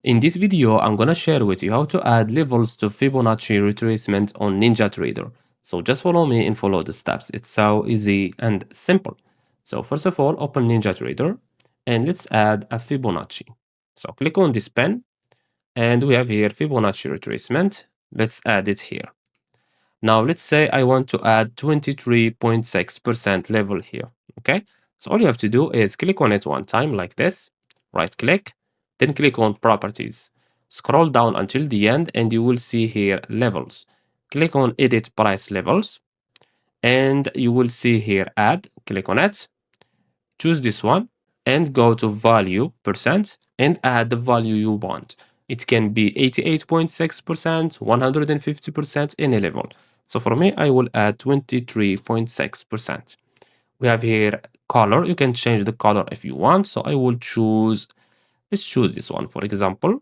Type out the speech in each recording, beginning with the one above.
In this video, I'm gonna share with you how to add levels to Fibonacci retracement on NinjaTrader. So just follow me and follow the steps. It's so easy and simple. So first of all, open NinjaTrader and let's add a Fibonacci. So click on this pen and we have here Fibonacci retracement. Let's add it here. Now let's say I want to add 23.6% level here. Okay, so all you have to do is click on it one time like this, right click, then click on properties, scroll down until the end and you will see here levels. Click on edit price levels and you will see here add. Click on it, choose this one and go to value percent and add the value you want. It can be 88.6%, 150%, any level. So for me, I will add 23.6%. We have here color. You can change the color if you want. So I will choose, let's choose this one, for example,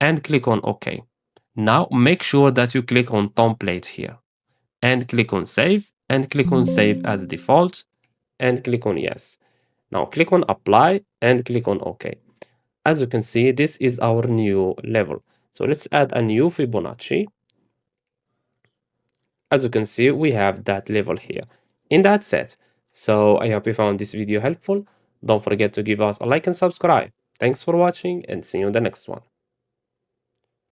and click on OK. Now make sure that you click on template here and click on save and click on save as default and click on yes. Now click on apply and click on OK. As you can see, this is our new level. So let's add a new Fibonacci. As you can see, we have that level here. And that's it. So I hope you found this video helpful. Don't forget to give us a like and subscribe. Thanks for watching and see you in the next one.